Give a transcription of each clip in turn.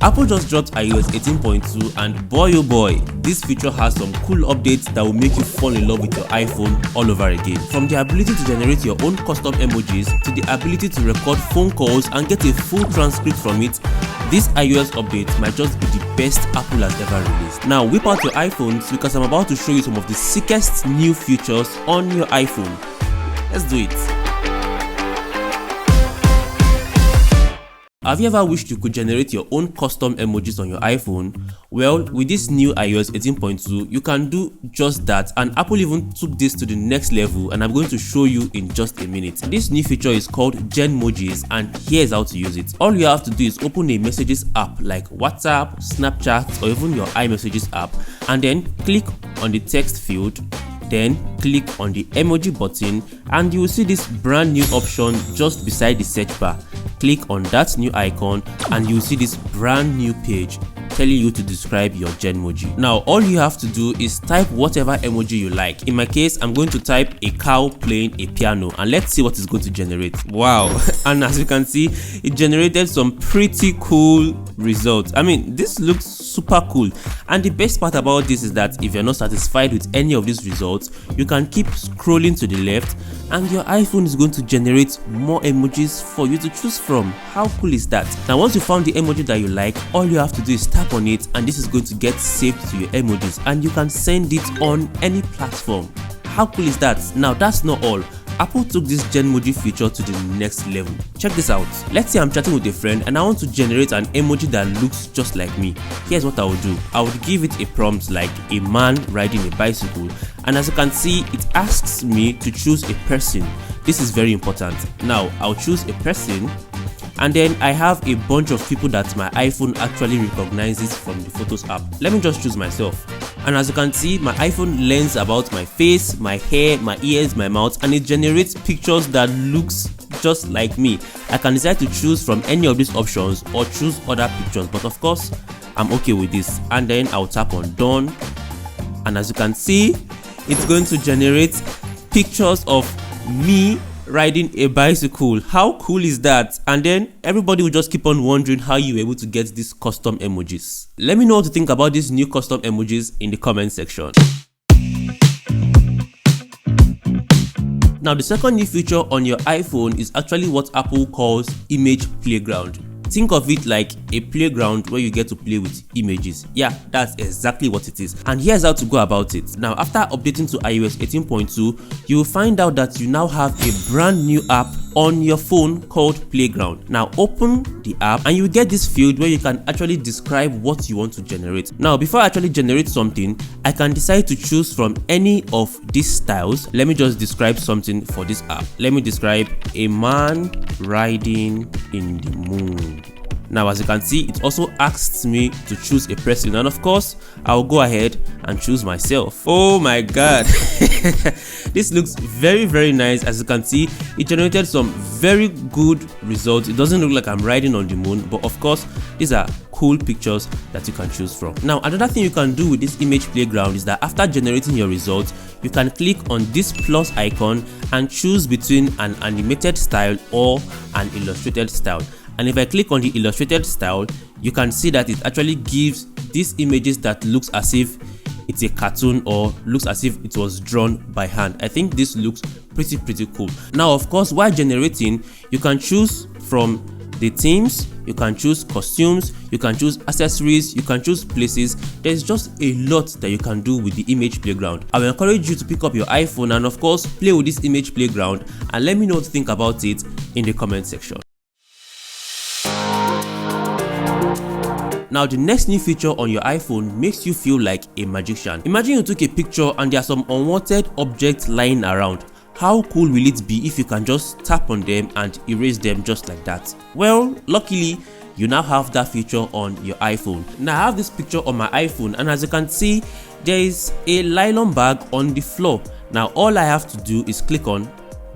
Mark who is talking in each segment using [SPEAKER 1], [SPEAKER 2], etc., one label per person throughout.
[SPEAKER 1] Apple just dropped iOS 18.2 and boy oh boy, this feature has some cool updates that will make you fall in love with your iPhone all over again. From the ability to generate your own custom emojis to the ability to record phone calls and get a full transcript from it, this iOS update might just be the best Apple has ever released. Now whip out your iPhones because I'm about to show you some of the sickest new features on your iPhone. Let's do it. Have you ever wished you could generate your own custom emojis on your iPhone? Well, with this new iOS 18.2, you can do just that, and Apple even took this to the next level, and I'm going to show you in just a minute. This new feature is called Emojis, and here's how to use it. All you have to do is open a messages app like WhatsApp, Snapchat, or even your iMessages app, and then click on the text field. Then click on the emoji button and you will see this brand new option just beside the search bar. Click on that new icon and you will see this brand new page telling you to describe your Genmoji. Now all you have to do is type whatever emoji you like. In my case, I'm going to type a cow playing a piano and let's see what it's going to generate. Wow. And as you can see, it generated some pretty cool results. I mean, this looks super cool, and the best part about this is that if you're not satisfied with any of these results, you can keep scrolling to the left and your iPhone is going to generate more emojis for you to choose from. How cool is that? Now once you found the emoji that you like, all you have to do is tap on it and this is going to get saved to your emojis and you can send it on any platform. How cool is that? Now that's not all. Apple took this Genmoji feature to the next level. Check this out. Let's say I'm chatting with a friend and I want to generate an emoji that looks just like me. Here's what I would do. I would give it a prompt like a man riding a bicycle, and as you can see, it asks me to choose a person. This is very important. Now I'll choose a person, and then I have a bunch of people that my iPhone actually recognizes from the Photos app. Let me just choose myself. And as you can see, my iPhone learns about my face, my hair, my ears, my mouth, and it generates pictures that looks just like me. I can decide to choose from any of these options or choose other pictures, but of course, I'm okay with this. And then I'll tap on done. And as you can see, it's going to generate pictures of me riding a bicycle. How cool is that? And then everybody will just keep on wondering how you were able to get these custom emojis. Let me know what you think about these new custom emojis in the comment section. Now the second new feature on your iPhone is actually what Apple calls Image Playground. Think of it like a playground where you get to play with images. Yeah, that's exactly what it is. And here's how to go about it. Now, after updating to iOS 18.2, you will find out that you now have a brand new app on your phone called Playground. Now open the app and you will get this field where you can actually describe what you want to generate. Now before I actually generate something, I can decide to choose from any of these styles. Let me just describe something for this app. Let me describe a man riding in the moon. Now as you can see, it also asks me to choose a person, and of course I'll go ahead and choose myself. Oh my god. This looks very nice. As you can see, it generated some very good results. It doesn't look like I'm riding on the moon, but of course these are cool pictures that you can choose from. Now another thing you can do with this image playground is that after generating your results, you can click on this plus icon and choose between an animated style or an illustrated style. And if I click on the illustrated style, you can see that it actually gives these images that looks as if it's a cartoon or looks as if it was drawn by hand. I think this looks pretty cool. Now of course, while generating, you can choose from the themes, you can choose costumes, you can choose accessories, you can choose places. There's just a lot that you can do with the image playground. I will encourage you to pick up your iPhone and of course play with this image playground and let me know what you think about it in the comment section. Now the next new feature on your iPhone makes you feel like a magician. Imagine you took a picture and there are some unwanted objects lying around. How cool will it be if you can just tap on them and erase them just like that? Well, luckily you now have that feature on your iPhone. Now I have this picture on my iPhone and as you can see, there is a nylon bag on the floor. Now all I have to do is click on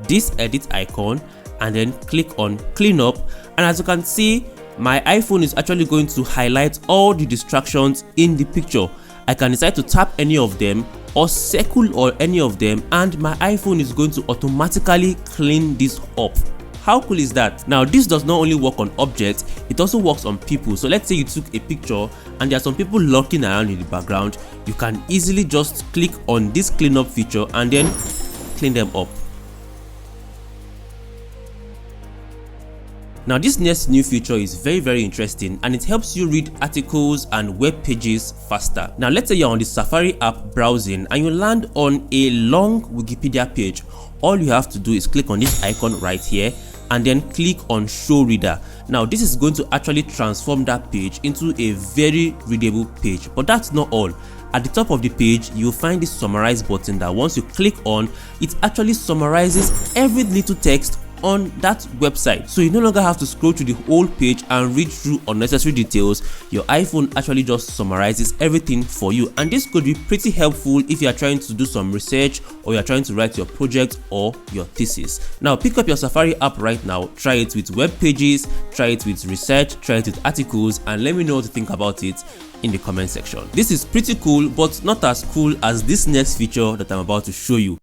[SPEAKER 1] this edit icon and then click on clean up, and as you can see, my iPhone is actually going to highlight all the distractions in the picture. I can decide to tap any of them or circle or any of them and my iPhone is going to automatically clean this up. How cool is that? Now this does not only work on objects, it also works on people. So let's say you took a picture and there are some people lurking around in the background. You can easily just click on this cleanup feature and then clean them up. Now this next new feature is very interesting, and it helps you read articles and web pages faster. Now let's say you're on the Safari app browsing and you land on a long Wikipedia page. All you have to do is click on this icon right here and then click on show reader. Now this is going to actually transform that page into a very readable page, but that's not all. At the top of the page, you'll find this summarize button that once you click on, it actually summarizes every little text on that website. So you no longer have to scroll through the whole page and read through unnecessary details. Your iPhone actually just summarizes everything for you, and this could be pretty helpful if you are trying to do some research or you are trying to write your project or your thesis. Now pick up your Safari app right now, try it with web pages, try it with research, try it with articles, and let me know what you think about it in the comment section. This is pretty cool, but not as cool as this next feature that I'm about to show you.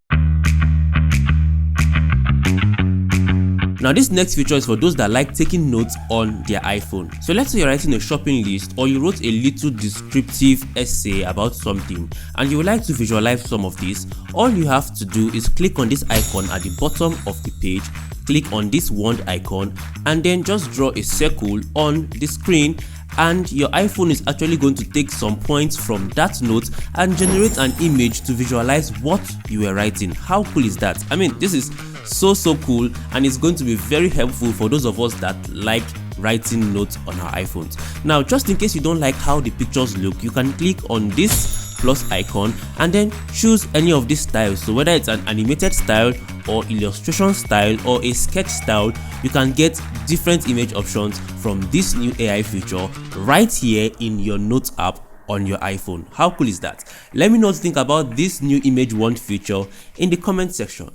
[SPEAKER 1] Now this next feature is for those that like taking notes on their iPhone. So let's say you're writing a shopping list, or you wrote a little descriptive essay about something and you would like to visualize some of this. All you have to do is click on this icon at the bottom of the page, click on this wand icon, and then just draw a circle on the screen, and your iPhone is actually going to take some points from that note and generate an image to visualize what you were writing. How cool is that? I mean, this is so cool, and it's going to be very helpful for those of us that like writing notes on our iPhones. Now just in case you don't like how the pictures look, you can click on this plus icon and then choose any of these styles. So whether it's an animated style or illustration style or a sketch style, you can get different image options from this new AI feature right here in your Notes app on your iPhone. How cool is that? Let me know what you think about this new image wand feature in the comment section.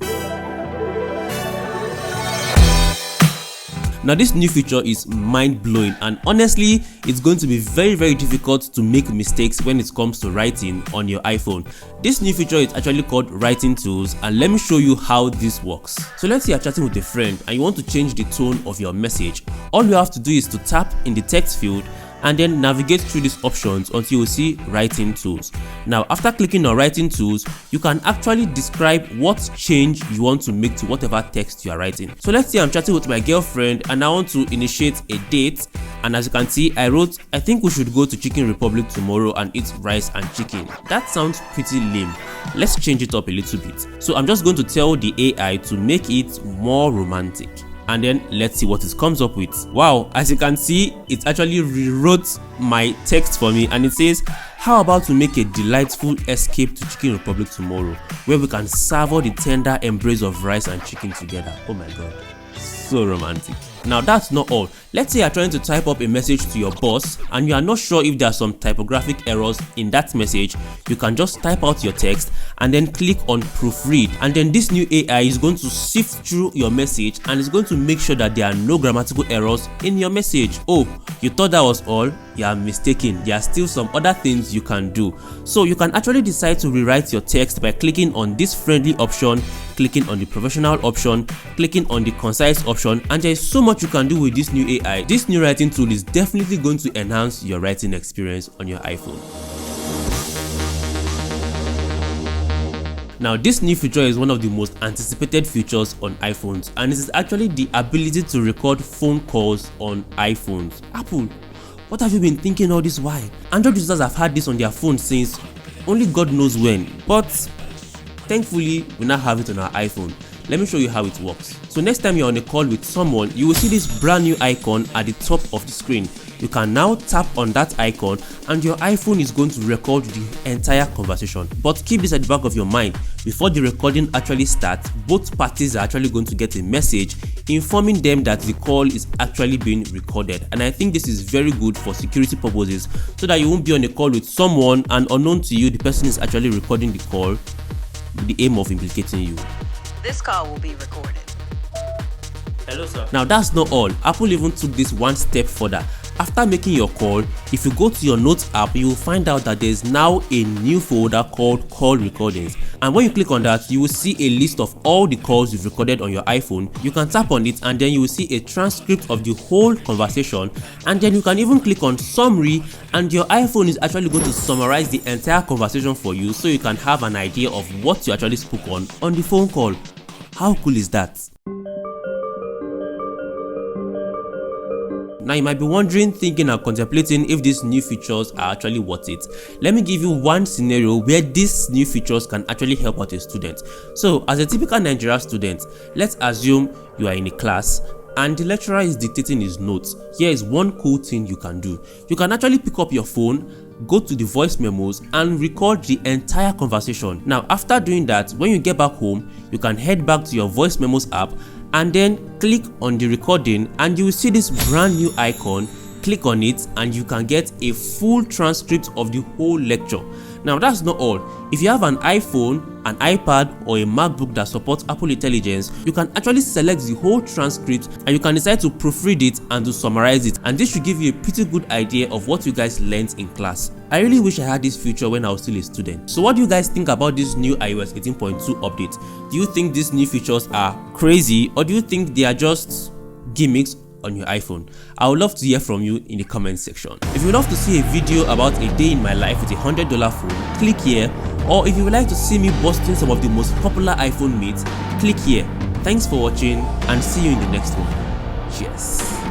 [SPEAKER 1] Now this new feature is mind-blowing, and honestly it's going to be very difficult to make mistakes when it comes to writing on your iPhone. This new feature is actually called Writing Tools, and let me show you how this works. So let's say you're chatting with a friend and you want to change the tone of your message. All you have to do is to tap in the text field and then navigate through these options until you see Writing Tools. Now after clicking on Writing Tools, you can actually describe what change you want to make to whatever text you are writing. So let's say I'm chatting with my girlfriend and I want to initiate a date, and as you can see I wrote, I think we should go to Chicken Republic tomorrow and eat rice and chicken. That sounds pretty lame. Let's change it up a little bit. So I'm just going to tell the AI to make it more romantic, and then let's see what it comes up with. Wow, as you can see, it actually rewrote my text for me, and it says, how about we make a delightful escape to Chicken Republic tomorrow, where we can savor the tender embrace of rice and chicken together. Oh my god, so romantic. Now that's not all. Let's say you're trying to type up a message to your boss and you are not sure if there are some typographic errors in that message. You can just type out your text and then click on proofread, and then this new AI is going to sift through your message and it's going to make sure that there are no grammatical errors in your message. Oh, you thought that was all? You are mistaken. There are still some other things you can do. So you can actually decide to rewrite your text by clicking on this friendly option, clicking on the professional option, clicking on the concise option, and there is so much you can do with this new AI. This new writing tool is definitely going to enhance your writing experience on your iPhone. Now this new feature is one of the most anticipated features on iPhones, and it is actually the ability to record phone calls on iPhones. Apple, what have you been thinking all this while? Android users have had this on their phone since only God knows when, but thankfully we now have it on our iPhone. Let me show you how it works. So next time you're on a call with someone, you will see this brand new icon at the top of the screen. You can now tap on that icon and your iPhone is going to record the entire conversation. But keep this at the back of your mind. Before the recording actually starts, both parties are actually going to get a message informing them that the call is actually being recorded. And I think this is very good for security purposes, so that you won't be on a call with someone and unknown to you, the person is actually recording the call with the aim of implicating you.
[SPEAKER 2] This call will be recorded.
[SPEAKER 1] Hello, sir. Now that's not all. Apple even took this one step further. After making your call, if you go to your Notes app, you will find out that there is now a new folder called Call Recordings, and when you click on that, you will see a list of all the calls you've recorded on your iPhone. You can tap on it and then you will see a transcript of the whole conversation, and then you can even click on Summary, and your iPhone is actually going to summarize the entire conversation for you so you can have an idea of what you actually spoke on the phone call. How cool is that? Now you might be wondering, thinking and contemplating if these new features are actually worth it. Let me give you one scenario where these new features can actually help out a student. So as a typical Nigerian student, let's assume you are in a class and the lecturer is dictating his notes. Here is one cool thing you can do. You can actually pick up your phone, go to the voice memos and record the entire conversation. Now after doing that, when you get back home, you can head back to your voice memos app and then click on the recording, and you will see this brand new icon. Click on it and you can get a full transcript of the whole lecture. Now that's not all. If you have an iPhone, an iPad or a MacBook that supports Apple Intelligence, you can actually select the whole transcript and you can decide to proofread it and to summarize it, and this should give you a pretty good idea of what you guys learned in class. I really wish I had this feature when I was still a student. So what do you guys think about this new iOS 18.2 update? Do you think these new features are crazy, or do you think they are just gimmicks on your iPhone? I would love to hear from you in the comment section. If you would love to see a video about a day in my life with a $100 phone, click here. Or if you would like to see me busting some of the most popular iPhone myths, click here. Thanks for watching and see you in the next one. Cheers.